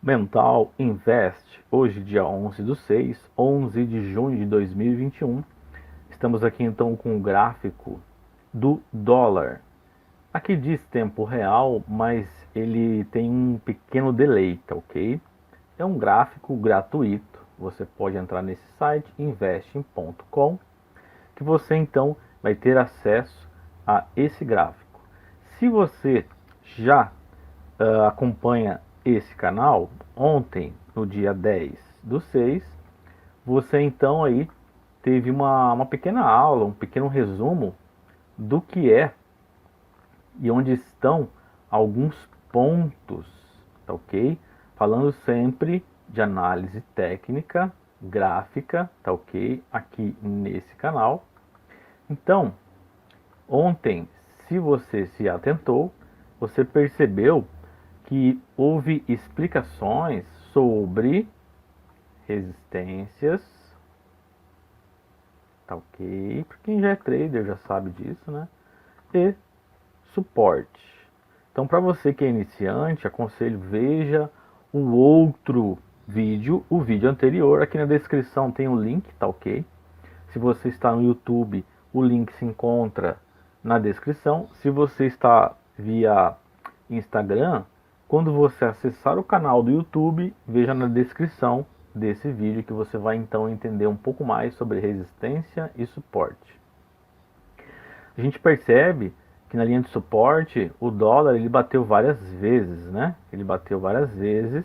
Mental Invest, hoje dia 11/6, 11 de junho de 2021. Estamos aqui então com o gráfico do dólar. Aqui diz tempo real, mas ele tem um pequeno delay, tá ok? É um gráfico gratuito. Você pode entrar nesse site investing.com, que você então vai ter acesso a esse gráfico. Se você já acompanha esse canal, ontem, no dia 10/6, você então aí teve uma pequena aula, um pequeno resumo do que é e onde estão alguns pontos, tá ok? Falando sempre de análise técnica, gráfica, tá ok? Aqui nesse canal. Então, ontem, se você se atentou, você percebeu que houve explicações sobre resistências, tá ok? Para quem já é trader já sabe disso, né? E suporte. Então, para você que é iniciante, aconselho veja o outro vídeo, o vídeo anterior. Aqui na descrição tem um link, tá ok? Se você está no YouTube, o link se encontra na descrição. Se você está via Instagram, quando você acessar o canal do YouTube, veja na descrição desse vídeo que você vai então entender um pouco mais sobre resistência e suporte. A gente percebe que na linha de suporte o dólar ele bateu várias vezes, né? Ele bateu várias vezes.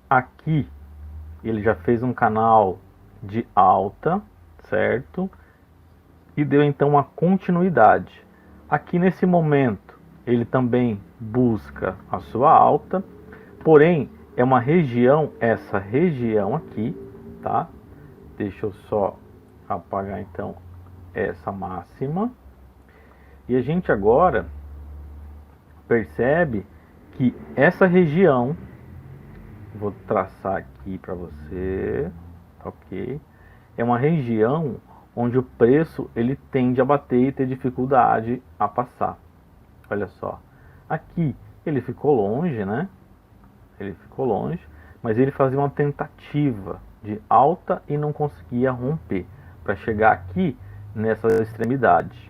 Aqui ele já fez um canal de alta, certo? E deu então uma continuidade. Aqui nesse momento ele também busca a sua alta, porém é uma região, essa região aqui, tá? Deixa eu só apagar então essa máxima. E a gente agora percebe que essa região, vou traçar aqui para você, ok? É uma região onde o preço ele tende a bater e ter dificuldade a passar. Olha só, aqui ele ficou longe, né? Ele ficou longe, mas ele fazia uma tentativa de alta e não conseguia romper para chegar aqui nessa extremidade.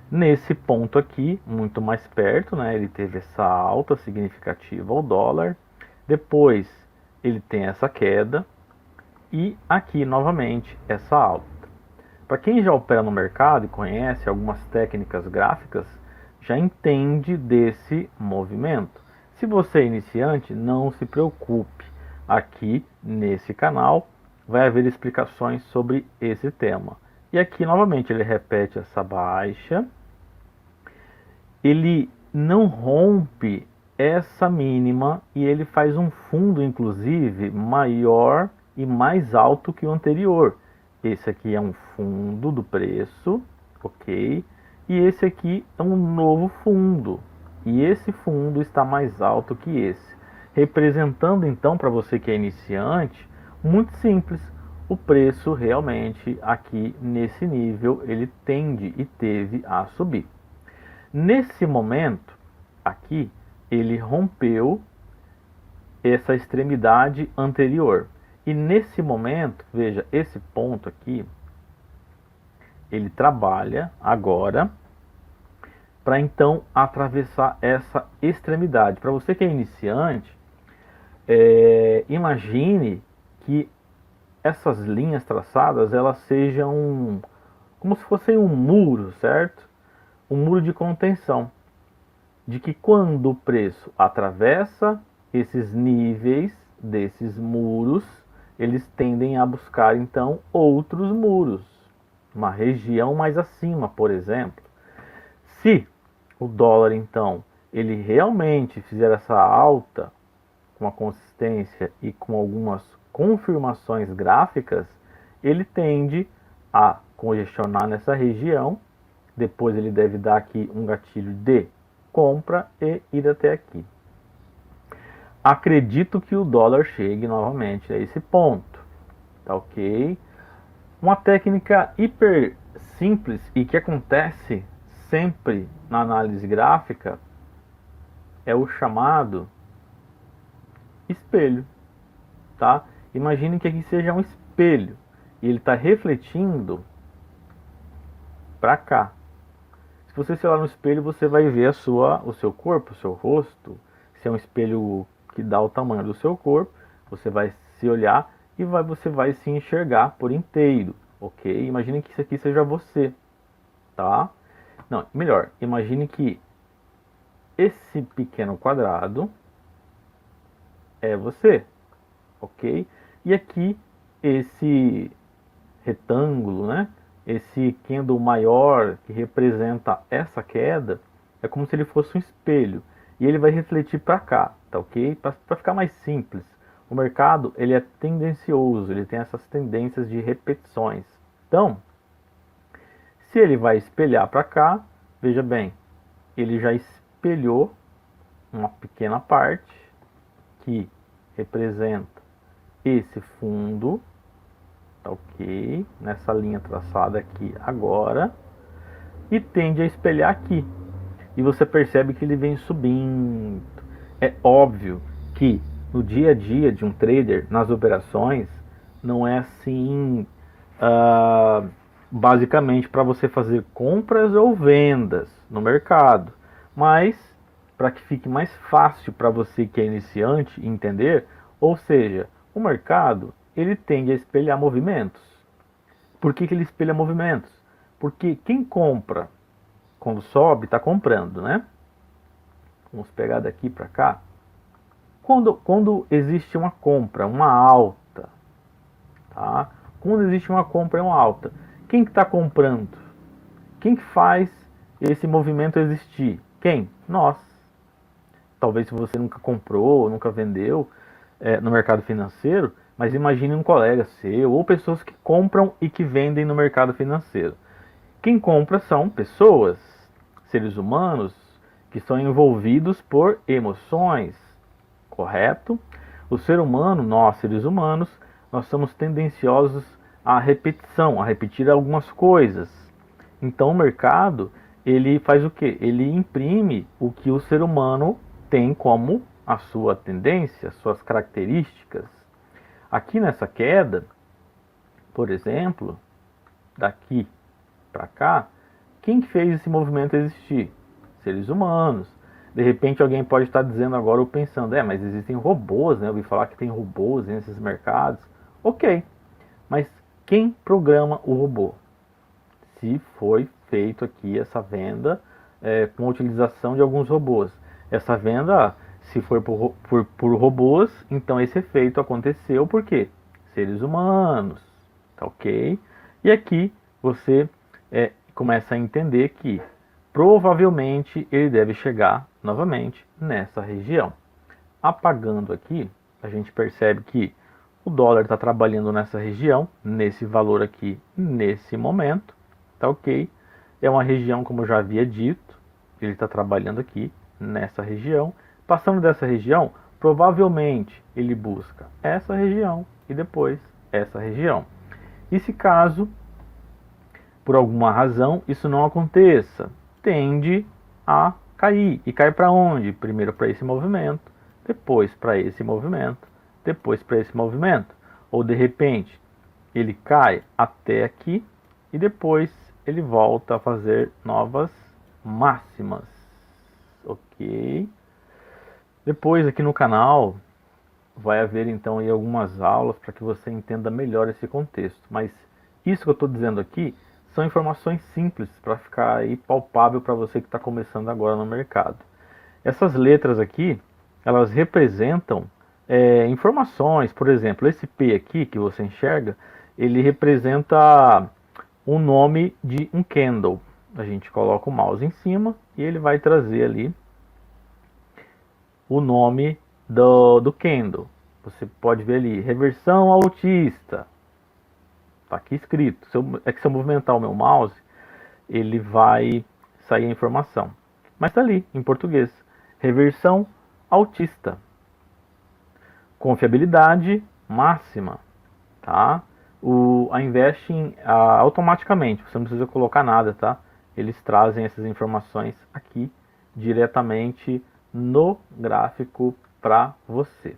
Nesse ponto aqui, muito mais perto, né? Ele teve essa alta significativa ao dólar. Depois ele tem essa queda e aqui novamente essa alta. Para quem já opera no mercado e conhece algumas técnicas gráficas, já entende desse movimento. Se você é iniciante, não se preocupe. Aqui nesse canal vai haver explicações sobre esse tema. E aqui novamente ele repete essa baixa. Ele não rompe essa mínima e ele faz um fundo inclusive maior e mais alto que o anterior. Esse aqui é um fundo do preço, ok? E esse aqui é um novo fundo. E esse fundo está mais alto que esse. Representando então para você que é iniciante, muito simples. O preço realmente aqui nesse nível ele tende e teve a subir. Nesse momento aqui ele rompeu essa extremidade anterior. E nesse momento, veja, esse ponto aqui, ele trabalha agora para então atravessar essa extremidade. Para você que é iniciante, imagine que essas linhas traçadas, elas sejam como se fossem um muro, certo? Um muro de contenção. De que quando o preço atravessa esses níveis desses muros, eles tendem a buscar então outros muros, uma região mais acima, por exemplo. Se o dólar então ele realmente fizer essa alta com uma consistência e com algumas confirmações gráficas, ele tende a congestionar nessa região. Depois ele deve dar aqui um gatilho de compra e ir até aqui. Acredito que o dólar chegue novamente a esse ponto, tá ok? Uma técnica hiper simples e que acontece sempre na análise gráfica é o chamado espelho. tá? Imagine que aqui seja um espelho e ele está refletindo para cá. Se você se olhar no espelho, você vai ver o seu corpo, o seu rosto. Se é um espelho que dá o tamanho do seu corpo, você vai se olhar e você vai se enxergar por inteiro, ok? Imagine que isso aqui seja você, tá? Não, melhor, imagine que esse pequeno quadrado é você, ok? E aqui esse retângulo, né? Esse candle maior que representa essa queda é como se ele fosse um espelho e ele vai refletir para cá, tá ok? Para ficar mais simples, o mercado ele é tendencioso, ele tem essas tendências de repetições. Então, se ele vai espelhar para cá, veja bem, ele já espelhou uma pequena parte que representa esse fundo, tá ok? Nessa linha traçada aqui agora, e tende a espelhar aqui. E você percebe que ele vem subindo. É óbvio que no dia a dia de um trader, nas operações, não é assim, basicamente para você fazer compras ou vendas no mercado. Mas, para que fique mais fácil para você que é iniciante entender, ou seja, o mercado ele tende a espelhar movimentos. Por que ele espelha movimentos? Porque quem compra quando sobe está comprando, né? Vamos pegar daqui para cá. Quando existe uma compra, uma alta, tá? Quando existe uma compra e uma alta, quem que está comprando? Quem que faz esse movimento existir? Quem? Nós. Talvez se você nunca comprou, nunca vendeu no mercado financeiro, mas imagine um colega seu ou pessoas que compram e que vendem no mercado financeiro. Quem compra são pessoas, seres humanos, que são envolvidos por emoções, correto? O ser humano, nós seres humanos, nós somos tendenciosos à repetição, a repetir algumas coisas. Então o mercado, ele faz o quê? Ele imprime o que o ser humano tem como a sua tendência, suas características. Aqui nessa queda, por exemplo, daqui para cá, quem que fez esse movimento existir? Seres humanos. De repente alguém pode estar dizendo agora ou pensando, mas existem robôs, né? Eu ouvi falar que tem robôs nesses mercados. Ok, mas quem programa o robô? Se foi feito aqui essa venda com a utilização de alguns robôs. Essa venda, se for por robôs, então esse efeito aconteceu por quê? Seres humanos, tá ok? E aqui você começa a entender que provavelmente ele deve chegar novamente nessa região. Apagando aqui, a gente percebe que o dólar está trabalhando nessa região, nesse valor aqui, nesse momento, tá ok? É uma região, como eu já havia dito, ele está trabalhando aqui nessa região. Passando dessa região, provavelmente ele busca essa região e depois essa região. E se caso, por alguma razão, isso não aconteça, tende a cair. E cai para onde? Primeiro para esse movimento, depois para esse movimento, depois para esse movimento. Ou de repente, ele cai até aqui e depois ele volta a fazer novas máximas. Ok? Depois aqui no canal vai haver então aí algumas aulas para que você entenda melhor esse contexto. Mas isso que eu estou dizendo aqui são informações simples para ficar aí palpável para você que está começando agora no mercado. Essas letras aqui, elas representam informações. Por exemplo, esse P aqui que você enxerga, ele representa o nome de um candle. A gente coloca o mouse em cima e ele vai trazer ali o nome do candle. Você pode ver ali, reversão altista. Está aqui escrito. Se eu movimentar o meu mouse, ele vai sair a informação. Mas está ali, em português. Reversão altista. Confiabilidade máxima. Tá? A Investing automaticamente, você não precisa colocar nada, tá? Eles trazem essas informações aqui diretamente no gráfico para você,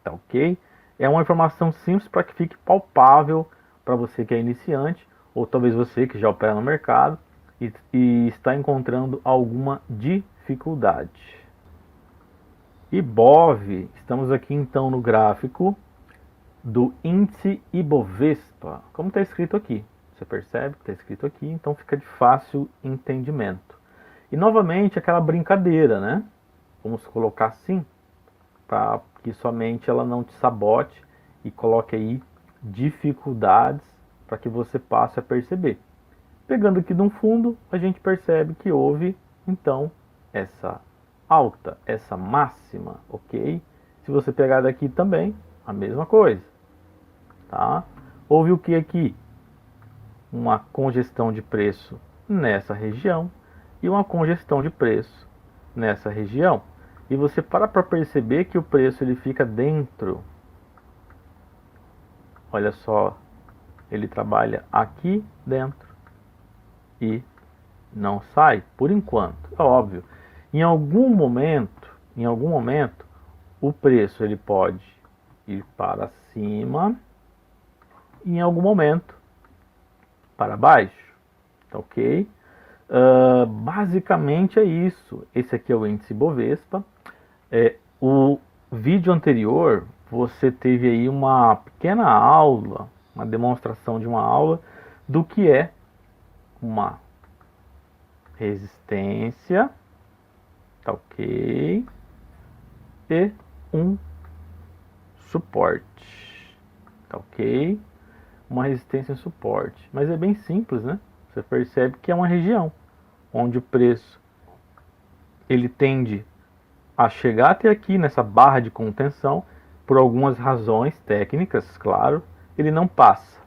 tá ok? É uma informação simples para que fique palpável para você que é iniciante, ou talvez você que já opera no mercado e está encontrando alguma dificuldade. IBOV, estamos aqui então no gráfico do índice Ibovespa, como está escrito aqui. Você percebe que está escrito aqui, então fica de fácil entendimento. E novamente aquela brincadeira, né? Vamos colocar assim, para que sua mente ela não te sabote e coloque aí dificuldades para que você passe a perceber. Pegando aqui de um fundo, a gente percebe que houve então essa alta, essa máxima, ok? Se você pegar daqui também, a mesma coisa, tá? Houve o que aqui? Uma congestão de preço nessa região e uma congestão de preço nessa região. E você para perceber que o preço ele fica dentro. Olha só, ele trabalha aqui dentro e não sai por enquanto. É óbvio. Em algum momento, o preço ele pode ir para cima e em algum momento para baixo. Tá ok? Basicamente é isso. Esse aqui é o índice Bovespa. O vídeo anterior você teve aí uma pequena aula, uma demonstração de uma aula do que é uma resistência, tá ok? E um suporte, tá ok? Uma resistência e um suporte. Mas é bem simples, né? Você percebe que é uma região onde o preço ele tende a chegar até aqui nessa barra de contenção, por algumas razões técnicas, claro, ele não passa,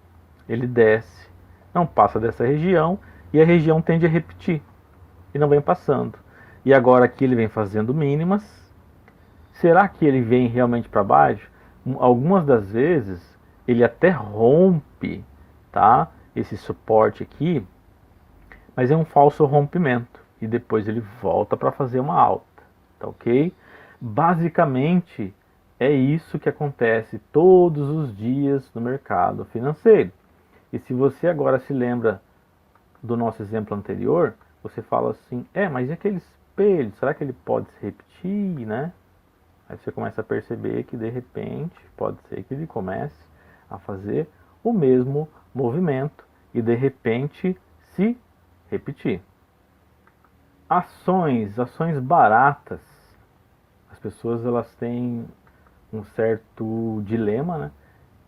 ele desce, não passa dessa região e a região tende a repetir e não vem passando. E agora aqui ele vem fazendo mínimas. Será que ele vem realmente para baixo? Algumas das vezes ele até rompe, tá? Esse suporte aqui, mas é um falso rompimento e depois ele volta para fazer uma alta. Tá ok? Basicamente é isso que acontece todos os dias no mercado financeiro. E se você agora se lembra do nosso exemplo anterior, você fala assim, mas e aquele espelho, será que ele pode se repetir, né? Aí você começa a perceber que de repente pode ser que ele comece a fazer o mesmo movimento e de repente se repetir. Ações baratas. As pessoas elas têm um certo dilema, né?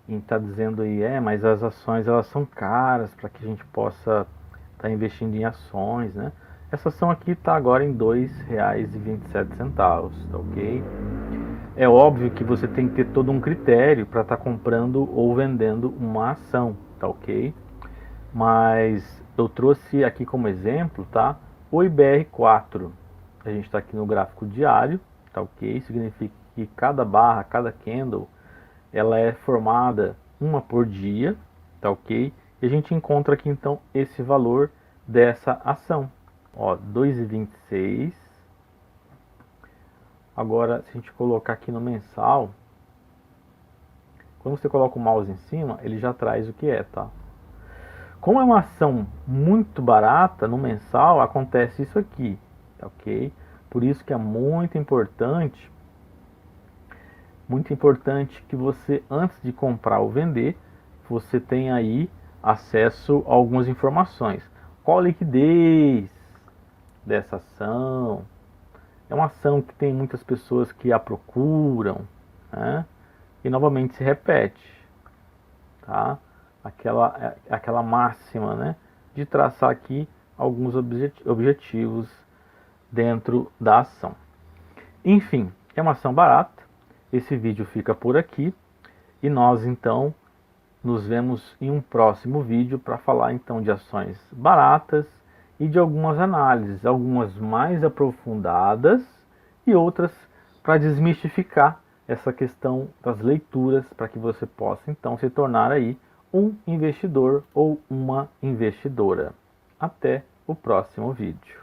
Em estar dizendo aí, mas as ações elas são caras para que a gente possa estar investindo em ações, né? Essa ação aqui está agora em R$ 2,27, tá ok? É óbvio que você tem que ter todo um critério para estar comprando ou vendendo uma ação, tá ok? Mas eu trouxe aqui como exemplo, tá? O IBR4, a gente está aqui no gráfico diário, tá ok? Significa que cada barra, cada candle, ela é formada uma por dia, tá ok? E a gente encontra aqui então esse valor dessa ação, ó, 2,26. Agora, se a gente colocar aqui no mensal, quando você coloca o mouse em cima, ele já traz o que é, tá? Como é uma ação muito barata, no mensal acontece isso aqui, ok? Por isso que é muito importante que você, antes de comprar ou vender, você tenha aí acesso a algumas informações. Qual a liquidez dessa ação? É uma ação que tem muitas pessoas que a procuram, né? E novamente se repete, tá? Aquela máxima, né, de traçar aqui alguns objetivos dentro da ação. Enfim, é uma ação barata. Esse vídeo fica por aqui e nós então nos vemos em um próximo vídeo para falar então de ações baratas e de algumas análises, algumas mais aprofundadas e outras para desmistificar essa questão das leituras para que você possa então se tornar aí um investidor ou uma investidora. Até o próximo vídeo.